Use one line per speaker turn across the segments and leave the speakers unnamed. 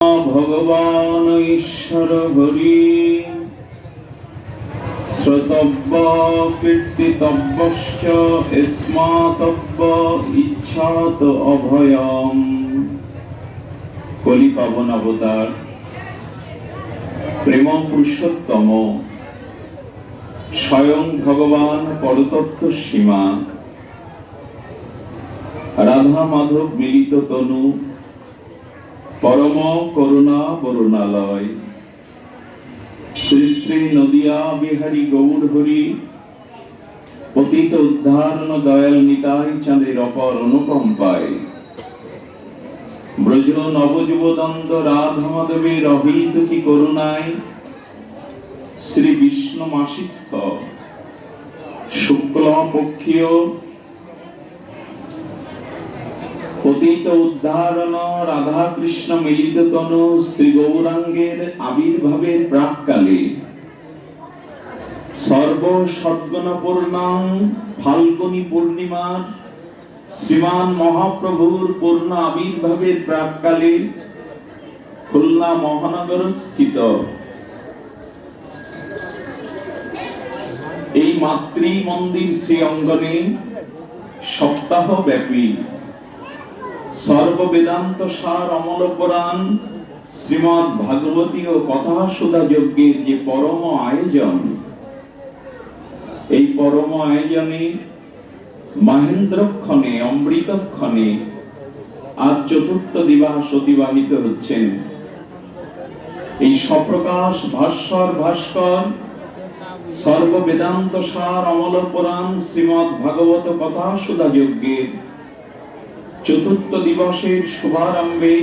ভগবান ঈশ্বর হরি শ্রোতব্য কীর্তিতব্যশ্চ ইস্মাতব্য ইচ্ছাত অভয়ম। কলি পাবন অবতার প্রেম পুরুষোত্তম স্বয়ং ভগবান পরতত্ত্ব সীমা রাধা মাধব মিলিত তনু পরম করুণা বরুণালয় শ্রী শ্রী নদিয়া বিহারী গৌর হরি পতিত উদ্ধারণ দয়াল নিতাই চাঁদের অপর অনুকম্পায় ব্রজ নবযুবদন্দ রাধা মাধবের অহিত কি করুণায় শ্রী বিষ্ণু মাসিস্থ শুক্ল পক্ষীয় পতিত উদ্ধারণ রাধা কৃষ্ণ মিলিত তনু শ্রী গৌরাঙ্গের আবির্ভাবের প্রাককালে সর্ব সদ্গুণ পূর্ণাং ফাল্গুনী পূর্ণিমার শ্রীমান মহাপ্রভুর পূর্ণ আবির্ভাবের প্রাককালে খুলনা মহানগর স্থিত এই মাতৃ মন্দির শ্রী অঙ্গনে সপ্তাহ ব্যাপী সর্ববেদান্ত সার অমল পুরাণ শ্রীমদ্ ভাগবতী ও কথা সুধা যজ্ঞের যে পরম আয়োজন, এই পরম আয়োজনে মহেন্দ্রক্ষণে অমৃতক্ষণে আজ চতুর্থ দিবস অতিবাহিত হচ্ছেন। এই সপ্রকাশ ভাস্কর সর্ববেদান্ত সার অমল পুরাণ শ্রীমদ্ ভাগবত কথা সুধা যজ্ঞের চতুর্থ দিবসের শুভারম্ভে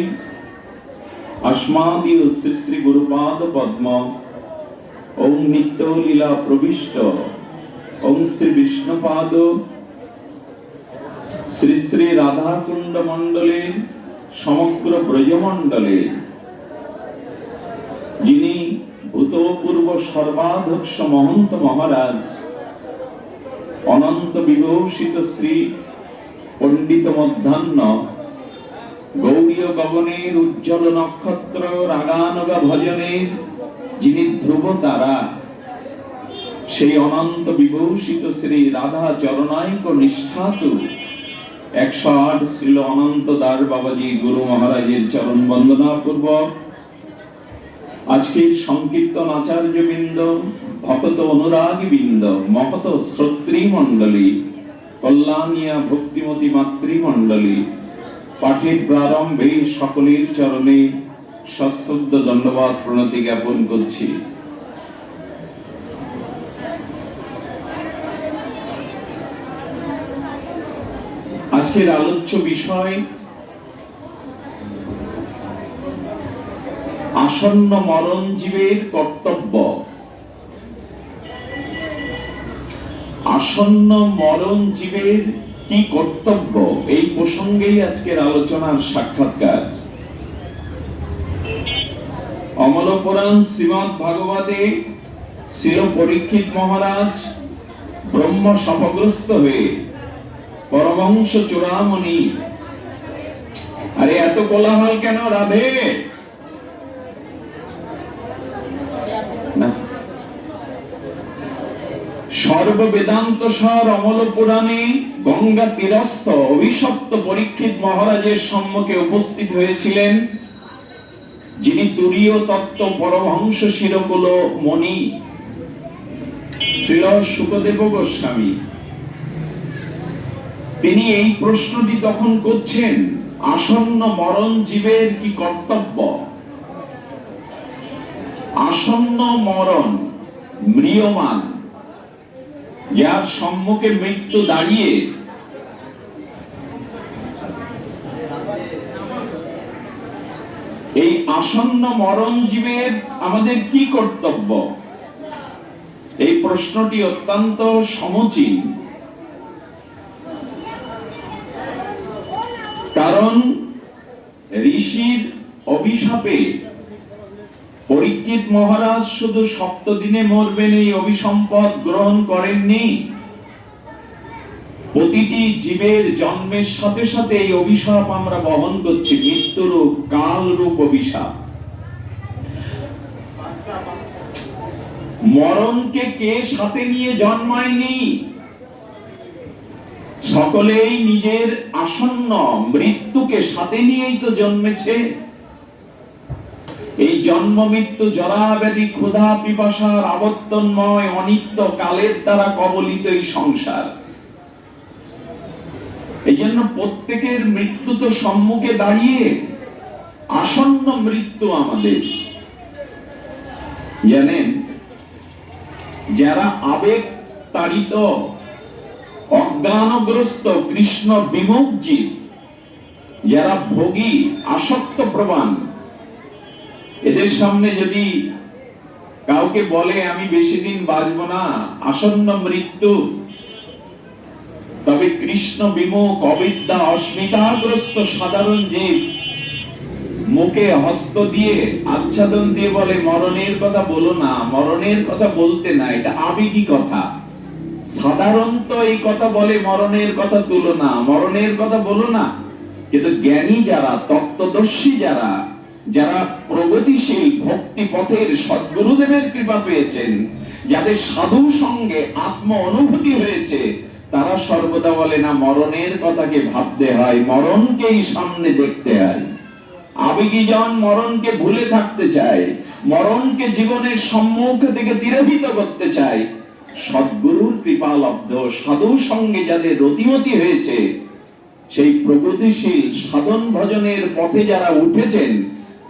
আসমাদীয় শ্রী শ্রী গুরুপাদ পদ্ম ওং নিত্য লীলা প্রবিষ্ট ওং শ্রী বিষ্ণুপাদ শ্রী শ্রী রাধাকুণ্ড মণ্ডলের সমগ্র ব্রজমণ্ডলের যিনি ভূতপূর্ব সর্বাধ্যক্ষ মহন্ত মহারাজ অনন্ত বিভূষিত শ্রী পণ্ডিত মধ্যাহ্ন গৌরীয় গগনের উজ্জ্বল নক্ষত্র রাগানুগা ভজনের যিনি ধ্রুব তারা, সেই অনন্ত বিভূষিত শ্রী রাধা চরণায়ক নিষ্ঠাত 108 শ্রীল অনন্ত দার বাবাজি গুরু মহারাজের চরণ বন্দনা পূর্বক আজকের সংকীর্তন আচার্য বৃন্দ, ভক্ত অনুরাগী বৃন্দ, মহত শ্রোত্রী মণ্ডলী, কল্যাণিয়া ভক্তিমতী মাতৃমণ্ডলী, পাঠের প্রারম্ভে সকলের চরণে সশ্রদ্ধ দণ্ডবাদ প্রণতি জ্ঞাপন করছি। আজকের আলোচ্য বিষয় আসন্ন মরণ জীবের কর্তব্য। আসন্ন মরণ জীবের কি কর্তব্য, এই প্রসঙ্গেই আজকের আলোচনার সাক্ষাৎকার। অমল পুরাণ শ্রীমদ্ ভাগবতে শ্রী পরীক্ষিত মহারাজ ব্রহ্ম শাপগ্রস্ত হয়ে পরমহংস চূড়ামণি, আরে এত কোলাহল কেন রাধে? সর্ববেদান্ত সার অমল পুরাণে গঙ্গা তীরস্থ অভিশপ্ত পরীক্ষিত মহারাজের সম্মুখে উপস্থিত হয়েছিলেন যিনি তুরীয় তত্ত্ব পরমহংস শিরকুল মণি শ্রীল শুকদেব গোস্বামী। তিনি এই প্রশ্নটি তখন করছেন, আসন্ন মরণ জীবের কি কর্তব্য? আসন্ন মরণ, ম্রিয়মান, যার সম্মুখে মৃত্যু দাঁড়িয়ে, এই আসন্ন মরণ জীবের আমাদের কি কর্তব্য? এই প্রশ্নটি অত্যন্ত সমীচীন। কারণ ঋষির অভিশাপে পরীক্ষিত মহারাজ শুধু 7 দিনে মরবেন এই অভিসম্পদ গ্রহণ করেননি, প্রতিটি জীবের জন্মের সাথে সাথে এই অভিশাপ আমরা বহন করছি, মৃত্যুরূপ কাল রূপ অভিশাপ। মরণকে কে সাথে নিয়ে জন্মায়নি? সকলেই নিজের আসন্ন মৃত্যুকে সাথে নিয়েই তো জন্মেছে। এই জন্ম মৃত্যু জরা ব্যাধি ক্ষুধা পিপাসার আবর্তনময় অনিত্য কালের দ্বারা কবলিত এই সংসার। এই জন্য প্রত্যেকের মৃত্যু তো সম্মুখে দাঁড়িয়ে, আসন্ন মৃত্যু আমাদের। জানেন, যারা আবেগ তাড়িত অজ্ঞানগ্রস্ত কৃষ্ণ বিমুখ জীব, যারা ভোগী আসক্ত প্রবান, এদের সামনে যদি কাউকে বলে আমি বেশি দিন বাঁচব না, আসন্ন মৃত্যু, তবে কৃষ্ণ বিমুখ অবিদ্যা অস্মিতাগ্রস্ত সাধারণ জীব মুখে হস্ত দিয়ে আচ্ছাদন দিয়ে বলে মরণের কথা বলো না, মরণের কথা বলতে না, এটা আবেগী কথা। সাধারণত এই কথা বলে মরণের কথা তুলো না, মরণের কথা বলো না। কিন্তু জ্ঞানী যারা, তত্ত্বদর্শী যারা, যারা প্রগতিশীল ভক্তি পথের সদ্গুরুদেবের কৃপা পেয়েছেন, যাদের সাধু সঙ্গে আত্ম অনুভূতি হয়েছে, তারা সর্বদা বলে না মরণের কথাকে ভাবতে হয়, মরণকেই সামনে দেখতে হয়। আবেগী জন মরণকে ভুলে থাকতে চায়, মরণকে জীবনের সম্মুখ থেকে তিরোহিত করতে চায়। সদ্গুরুর কৃপালব্ধ সাধু সঙ্গে যাদের রতিমতি হয়েছে, সেই প্রগতিশীল সাধন ভজনের পথে যারা উঠেছেন,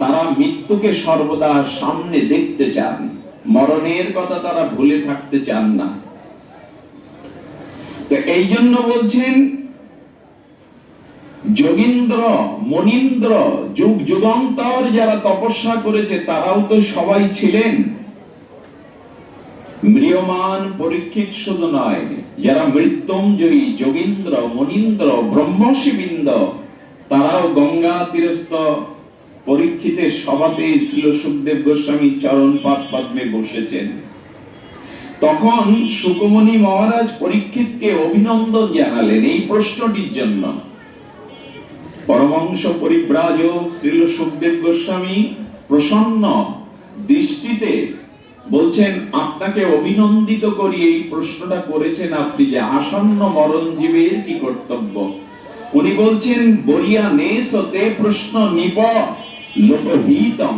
তারা মৃত্যুকে সর্বদা সামনে দেখতে চান, মরণের কথা তারা ভুলে থাকতে চান না। তো এই জন্য বলছেন যোগীন্দ্র মনীন্দ্র যুগ যুগান্তর যারা তপস্যা করেছে, তারাও তো সবাই ছিলেন। ম্রিয়মান পরীক্ষিত শুধু নয়, যারা মৃত্যুঞ্জয়ী যোগীন্দ্র মনীন্দ্র ব্রহ্মর্ষিবৃন্দ, তারাও গঙ্গা তীরস্থ পরীক্ষিতের সভাতে ছিল সুখদেব গোস্বামী চরণ পদ্মে বসেছেন। তখন শুকমুনি মহারাজ পরীক্ষিতকে অভিনন্দন জানালেন এই প্রশ্নটির জন্য। পরমহংস পরিব্রাজক শ্রীল সুখদেব গোস্বামী প্রসন্ন দৃষ্টিতে বলছেন, আপনাকে অভিনন্দিত করি, এই প্রশ্নটা করেছেন আপনি যে আসন্ন মরণ জীবের কি কর্তব্য। উনি বলছেন বরিয়া নেসতে প্রশ্ন নিপ লোকহিতং।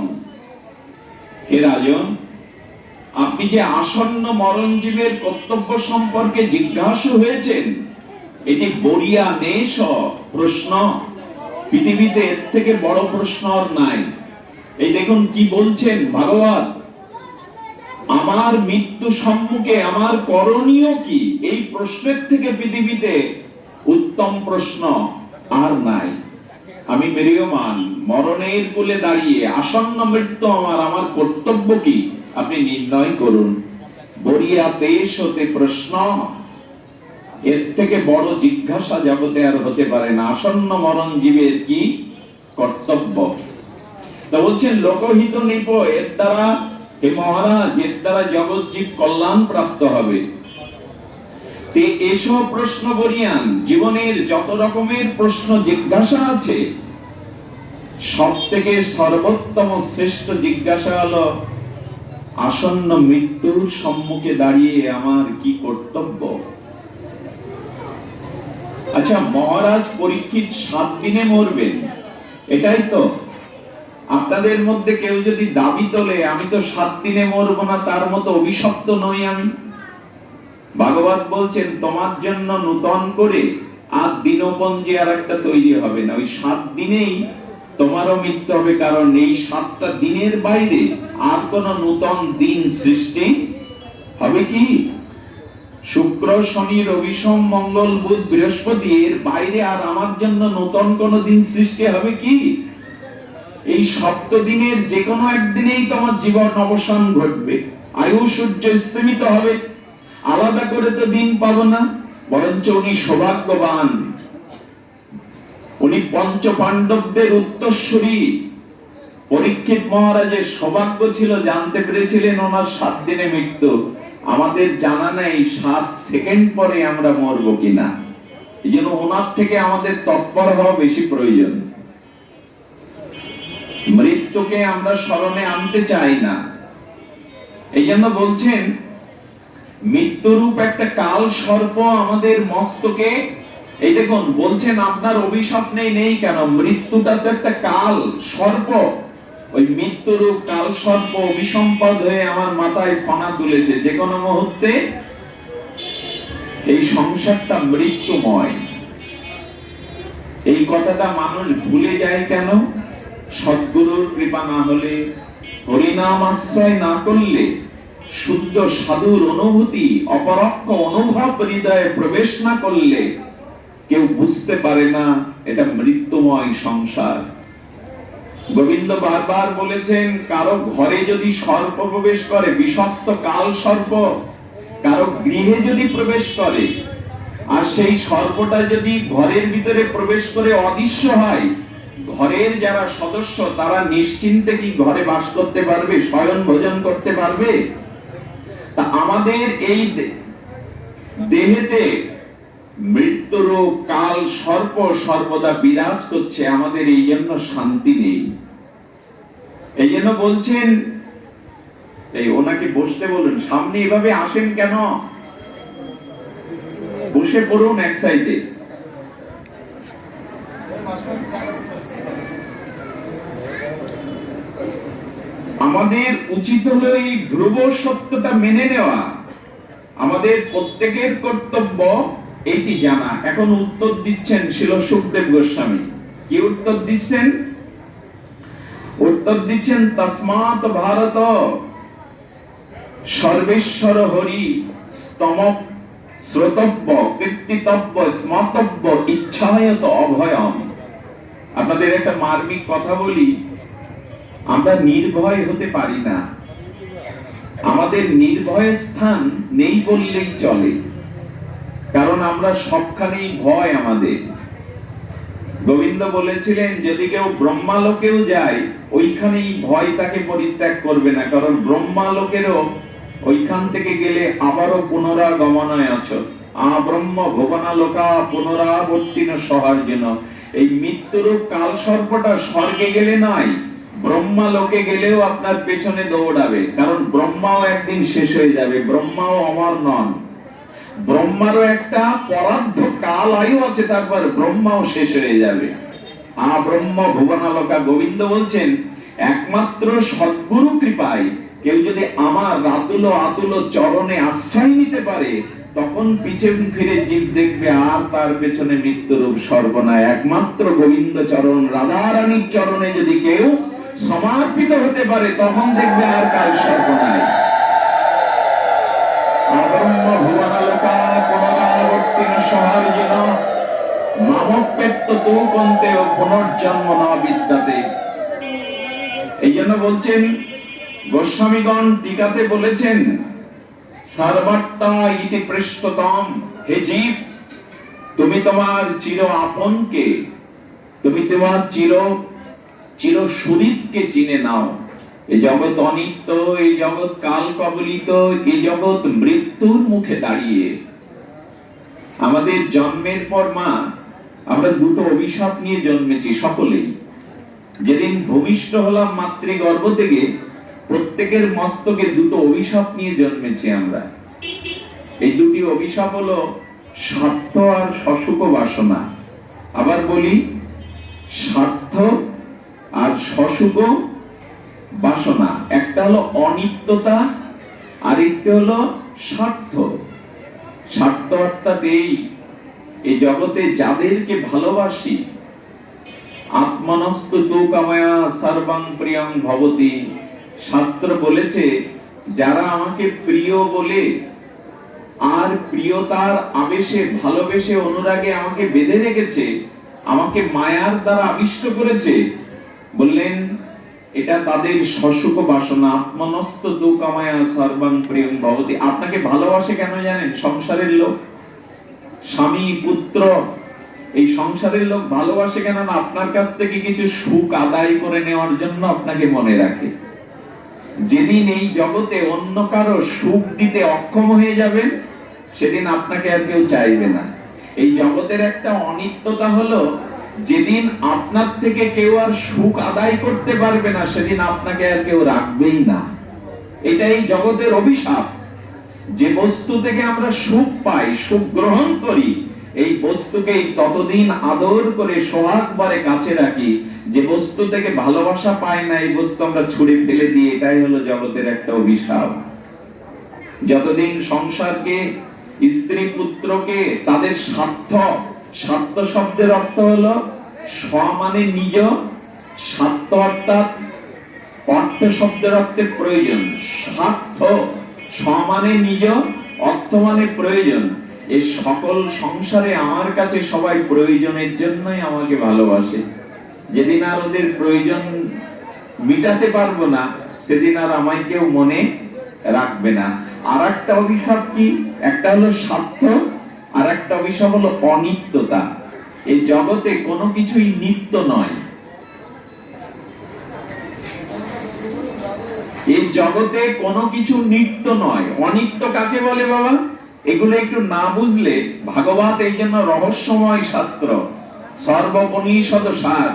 হে রাজন, আপনি যে আসন্ন মরণ জীবের কর্তব্য সম্পর্কে জিজ্ঞাসু হয়েছেন, এটি বরিয়া নেশ প্রশ্ন। পৃথিবীতে এর থেকে বড় প্রশ্ন আর নাই। এই দেখুন কি বলছেন ভাগবত, আমার মৃত্যু সম্মুখে আমার করণীয় কি, এই প্রশ্নের থেকে পৃথিবীতে উত্তম প্রশ্ন আর নাই। আমি ম্রিয়মান মরণের কোলে দাঁড়িয়ে, আসন্ন মৃত্যু আমার কর্তব্য কি আপনি নির্ণয় করুন। বরিয়া দেশ হতে প্রশ্ন, এর থেকে বড় জিজ্ঞাসা জগতে আর হতে পারে না। আসন্ন মরণ জীবের কি কর্তব্য। তা বলছেন লোকহিত নিপ, এর দ্বারা হে মহারাজ, এর দ্বারা জগৎ জীব কল্যাণ প্রাপ্ত হবে। তে এসব প্রশ্ন বরিয়ান, জীবনের যত রকমের প্রশ্ন জিজ্ঞাসা আছে, সব থেকে সর্বোত্তম শ্রেষ্ঠ জিজ্ঞাসা হলো আসন্ন মৃত্যুর সম্মুখে দাঁড়িয়ে আমার কি কর্তব্য। আচ্ছা, মহারাজ পরীক্ষিত 7 দিনে মরবেন, এটাই তো। আপনাদের মধ্যে কেউ যদি দাবি তোলে আমি তো 7 দিনে মরবো না, তার মতো অভিশপ্ত নই আমি। ভাগবত বলছেন তোমার জন্য নূতন করে আর দিনপঞ্জি আর একটা তৈরি হবে না, ওই 7 দিনেই তোমারও মৃত্যু হবে। কারণ এই 7টা দিনের বাইরে আর কোন নূতন দিন সৃষ্টি হবে কি? শুক্র শনি রবি সোম মঙ্গল বুধ বৃহস্পতি, এর বাইরে আর আমার জন্য নূতন কোন দিন সৃষ্টি হবে কি? এই 7 দিনের যে কোনো একদিনেই তোমার জীবন অবসান ঘটবে, আয়ু সূর্য স্তমিত হবে। আলাদা করে তো দিন পাবো না, বরঞ্চ উনি সৌভাগ্যবান। উনি পঞ্চ পাণ্ডবদের উত্তরসূরি। পরীক্ষিত মহারাজের সৌভাগ্য ছিল, জানতে পেরেছিলেন ওনার 7 দিনে মৃত্যু। আমাদের জানা নেই 7 সেকেন্ড পরে আমরা মরবো কিনা। এই জন্য ওনার থেকে আমাদের তৎপর হওয়া বেশি প্রয়োজন। মৃত্যুকে আমরা স্মরণে আনতে চাই না, এই জন্য বলছেন মৃত্যুরূপ একটা কাল সর্প আমাদের মস্তকে। এই দেখুন বলছেন আপনার অভিশাপ নেই কেন? মৃত্যুটা তো একটা কাল সর্প। ওই মৃত্যুরূপ কাল সর্প অভিসম্পদ হয়ে আমার মাথায় ফণা তুলেছে। যে কোনো মুহূর্তে এই সংসারটা মৃত্যুময়। এই কথাটা মানুষ ভুলে যায় কেন? সদ্গুরুর কৃপা না হলে, হরিনাম আশ্রয় না করলে, শুদ্ধ সাধুর অনুভূতি অপরোক্ষ অনুভব হৃদয়ে প্রবেশ না করলে কেউ বুঝতে পারে না এটা মৃত্যুময় সংসার। গোবিন্দ বারবার বলেছেন কারো ঘরে যদি সর্প প্রবেশ করে, বিষাক্ত কাল সর্প কারো গৃহে যদি প্রবেশ করে, আর সেই সর্পটা যদি ঘরের ভিতরে প্রবেশ করে অদৃশ্য হয়, ঘরের যারা সদস্য তারা নিশ্চিন্তে কি ঘরে বাস করতে পারবে, শয়ন ভোজন করতে পারবে? তা আমাদের এই দেহেতে মৃত্যুরূপ কাল সর্প সর্বদা বিরাজ করছে, আমাদের এই জন্য শান্তি নেই। এই জন্য বলছেন, এই ওনাকে বসতে বলুন, সামনে এভাবে আসেন কেন? বসে পড়ুন এক সাইডে। আমাদের উচিত হলো এই ধ্রুব সত্যটা মেনে নেওয়া। আমাদের প্রত্যেকের কর্তব্য এটি জানা। এখন উত্তর দিচ্ছেন শিল সুখদেব গোস্বামী। কি উত্তর দিচ্ছেন? উত্তর দিচ্ছেন তস্মাৎ ভারত সর্বেশ্বর হরি স্তম শ্রোতব্য কীর্তিতব্য স্মর্তব্য ইচ্ছায়ত অভয়ম। আপনাদের একটা মার্মিক কথা বলি, আমরা নির্ভয় হতে পারি না। আমাদের নির্ভয় স্থান নেই বললেই চলে, কারণ আমরা সবখানেই ভয় আমাদের। গোবিন্দ বলেছিলেন যদি কেউ ব্রহ্মালোকেও যায় ওইখানেই ভয় তাকে পরিত্যাগ করবে না, কারণ ব্রহ্মালোকেরও ওইখান থেকে গেলে আবারও পুনরাগমনায় আছো। ব্রহ্ম ভুবনালোকা পুনরাবর্তিন সহার্জুন। এই মৃত্যুরূপ কাল সর্পটা স্বর্গে গেলে নয়, ব্রহ্মা লোকে গেলেও আপনার পেছনে দৌড়াবে, কারণ ব্রহ্মাও একদিন শেষ হয়ে যাবে। ব্রহ্মাও অমর নন, ব্রহ্মারও একটা পরার্ধ কাল আয়ু আছে, তারপর ব্রহ্মাও শেষ হয়ে যাবে। ব্রহ্ম ভুবনালোকা। গোবিন্দ বলছেন একমাত্র সদ্গুরু কৃপায় কেউ যদি আমার রাতুল আতুল চরণে আশ্রয় নিতে পারে, তখন পিছন ফিরে জীব দেখবে আর তার পেছনে মৃত্যুরূপ সর্বনাশ। একমাত্র গোবিন্দ চরণ রাধা রানীর চরণে যদি কেউ সমর্পিত হতে পারে, তখন দেখবে আর কাল সর্বনাশ। ব্রহ্ম ভুবনালোকা পুনরাবর্তিন সহার্জুন মামপ্যেত্য তু কন্তেয় পুনর্জন্ম না বিদ্যাতে। এই জন্য বলছেন গোস্বামীগণ টিকাতে বলেছেন সর্বত্তা ইতি পৃষ্ঠতম। হে জীব, তুমি তোমার চির আপনকে, তুমি তোমার চির সুহৃদকে চিনে নাও। এই জগৎ অনিত্য, এই জগৎ কাল কবলিত, এই জগৎ মৃত্যুর মুখে দাঁড়িয়ে। আমাদের জন্মের পর মা আমরা দুটো অভিশাপ নিয়ে জন্মেছি সকলেই। যেদিন ভূমিষ্ঠ হলাম মাতৃগর্ভ থেকে, প্রত্যেকের মস্তকে দুটো অভিশাপ নিয়ে জন্মেছি আমরা। এই দুটি অভিশাপ হলো স্বার্থ আর সসুখ বাসনা। আবার বলি, স্বার্থ আর সসুখ বাসনা। একটা হলো অনিত্যতা, আর একটা হলো স্বার্থ। স্বার্থ অর্থাৎ এই জগতে যাদেরকে ভালোবাসি, আত্মনস্তু তু কামায়া সর্বং প্রিয়ং ভবতি। শাস্ত্র বলেছে যারা আমাকে প্রিয় বলে আর প্রিয়তার আবেশে ভালোবেসে অনুরাগে আমাকে বেঁধে রেখেছে, আমাকে মায়ার দ্বারা আবিষ্ট করেছে, বললেন এটা তাদের সসুখ বাসনা। আত্মনস্ত তু কামায়া সর্বং প্রিয়ং ভবতি। আপনাকে ভালোবাসে কেন জানেন? সংসারের লোক, স্বামী পুত্র, এই সংসারের লোক ভালোবাসে কেন না? আপনার কাছ থেকে কিছু সুখ আদায় করে নেওয়ার জন্য আপনাকে মনে রাখে। যেদিন এই জগতে অন্য কারো সুখ দিতে অক্ষম হয়ে যাবেন, সেদিন আপনাকে আর কেউ চাইবে না। এই জগতের একটা অনিত্যতা হলো যেদিন আপনার থেকে কেউ আর সুখ আদায় করতে পারবে না, সেদিন আপনাকে আর কেউ রাখবেই না। এটাই জগতের অভিশাপ। যে বস্তু থেকে আমরা সুখ পাই, সুখ গ্রহণ করি, এই বস্তুকে ততদিন আদর করে সোহাগ ভরে কাছে রাখি। যে বস্তু থেকে ভালোবাসা পাই না, এই বস্তু আমরা ছুঁড়ে ফেলে দিই। এটাই হলো জগতের একটা অভিশাপ। যতদিন সংসারকে, স্ত্রী পুত্রকে তাদের স্বার্থ, স্বার্থ শব্দের অর্থ হলো স্ব মানে নিজ, স্বার্থ অর্থাৎ অর্থ শব্দের অর্থে প্রয়োজন। স্বার্থ স্ব মানে নিজ, অর্থ মানে প্রয়োজন। এই সকল সংসারে আমার কাছে সবাই প্রয়োজনের জন্যই আমাকে ভালোবাসে। যেদিন আর ওদের প্রয়োজন মিটাতে পারবো না, সেদিন আর আমায় কেউ মনে রাখবে না। আর একটা অভিশাপ কি? একটা হলো স্বার্থ, আর একটা অভিশাপ হলো অনিত্যতা। এই জগতে কোনো কিছুই নিত্য নয়। এই জগতে কোনো কিছু নিত্য নয়। অনিত্য কাকে বলে বাবা? এগুলো একটু না বুঝলে, ভাগবত এই জন্য রহস্যময় শাস্ত্র, সর্বপনিষদ সার।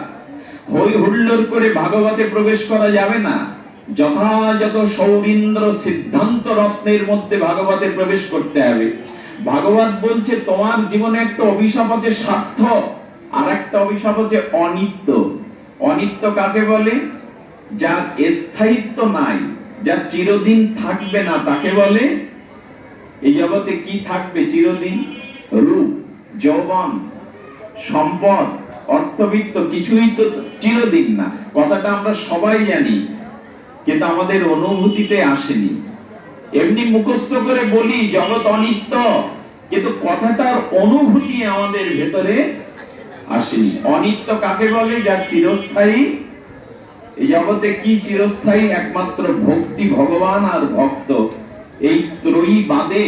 হই হুল্লোড় করে ভাগবতে প্রবেশ করা যাবে না। যথাযথ সৌরীন্দ্র সিদ্ধান্ত রত্নের মধ্যে ভাগবতে প্রবেশ করতে হবে। ভাগবত বলছে তোমার জীবনে একটা অভিশাপ আছে স্বার্থ, আর একটা অভিশাপ হচ্ছে অনিত্য। অনিত্য কাকে বলে? যার স্থায়িত্ব নাই, যা চিরদিন থাকবে না, তাকে বলে। এই জগতে কি থাকবে চিরদিন? রূপ, যৌবন, সম্পদ, অর্থবিত্ত, কিছুই তো চিরদিন না। কথাটা আমরা সবাই জানি, কিন্তু আমাদের অনুভূতিতে আসেনি। এমনি মুখস্থ করে বলি জগৎ অনিত্য, কিন্তু কথাটার অনুভূতি আমাদের ভেতরে আসেনি। অনিত্য কাকে বলে? যা চিরস্থায়ী। এই জগতে কি চিরস্থায়ী? একমাত্র ভক্তি, ভগবান আর ভক্ত। এই ত্রয়ী বাদে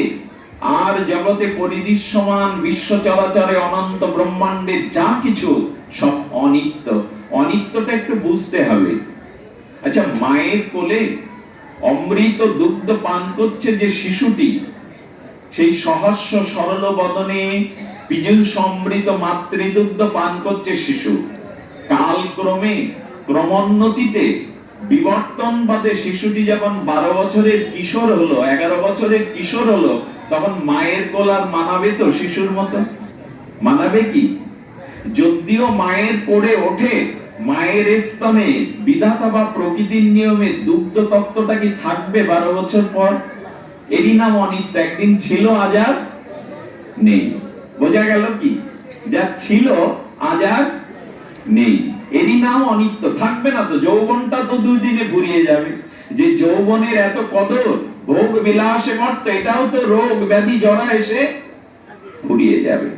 আর জগতে পরিদৃশ্যমান বিশ্ব চরাচরে অনন্ত ব্রহ্মাণ্ডে যা কিছু সব অনিত্য। অনিত্যটা একটু বুঝতে হবে। আচ্ছা, মায়ের কোলে অমৃত দুগ্ধ পান করছে যে শিশুটি, সেই সহস্র সরল বদনে পীযূষ অমৃত মাতৃদুগ্ধ পান করছে শিশু। কালক্রমে, ক্রমোন্নতিতে, বিবর্তন বাদে শিশুটি যখন 12 বছরের কিশোর হলো, 11 বছরের কিশোর হলো, তখন মায়ের কোল আর মানাবে তো শিশুর মতো? মানাবে কি? যদিও মায়ের কোলে ওঠে, মায়ের স্তনে বিধাতা বা প্রকৃতির নিয়মে দুগ্ধ তত্ত্বটা কি থাকবে 12 বছর পর? এরই নাম অনিত্য। একদিন ছিল, আজ আর নেই। বোঝা গেল কি? যা ছিল আজ আর নেই, এরই নাম অনিত্য। থাকবে না তো। যৌবনটা তো 2 দিনে ফুরিয়ে যাবে। যে যৌবনের এত কদর, ভোগ বিলাসে মত্ত, এটাও তো রোগ ব্যাধি জরা এসে ফুরিয়ে যাবে।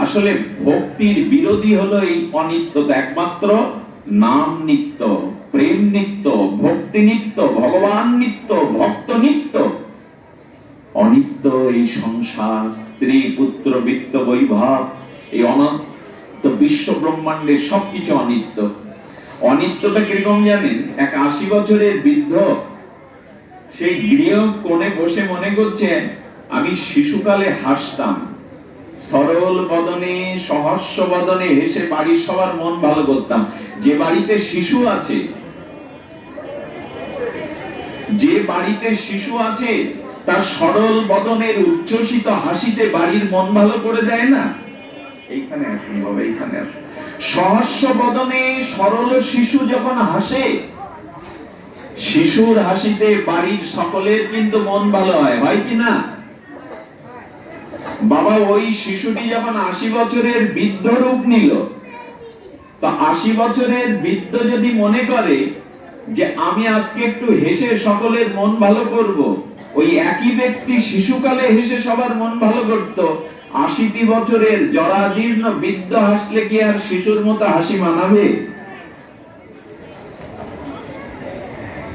আসলে ভক্তির বিরোধী হলো এই অনিত্যতা। একমাত্র নাম নিত্য, প্রেম নিত্য, ভক্তি নিত্য, ভগবান নিত্য, ভক্ত নিত্য। অনিত্য এই সংসার, স্ত্রী পুত্র বিত্ত বৈভব, এই অনন্ত বিশ্ব ব্রহ্মাণ্ডের সবকিছু অনিত্য। অনিত্যটা কিরকম জানেন? এক 80 বছরের বৃদ্ধ সেই গৃহ কোণে বসে মনে করছেন, আমি শিশুকালে হাসতাম, সরল বদনে, সহস্র বদনে হেসে বাড়ির সবার মন ভালো করতাম। যে বাড়িতে শিশু আছে, যে বাড়িতে শিশু আছে, তার সরল বদনের উচ্ছ্বসিত হাসিতে বাড়ির মন ভালো করে দেয় না? এইখানে আসুন বাবা, এইখানে আসুন। সহস্র বদনে সরল শিশু যখন হাসে, শিশুর হাসিতে বাড়ির সকলের কিন্তু মন ভালো হয়, হয় কি না? বাবা, ওই শিশুটি যখন 80 বছরের বৃদ্ধ রূপ নিল, তো 80 বছরের বৃদ্ধ যদি মনে করে যে আমি আজকে একটু হেসে সকলের মন ভালো করব, ওই একই ব্যক্তি শিশুকালে হেসে সবার মন ভালো করত, 80 বছরের জরাজীর্ণ বৃদ্ধ হাসলে কি আর শিশুর মতো হাসি মানাবে?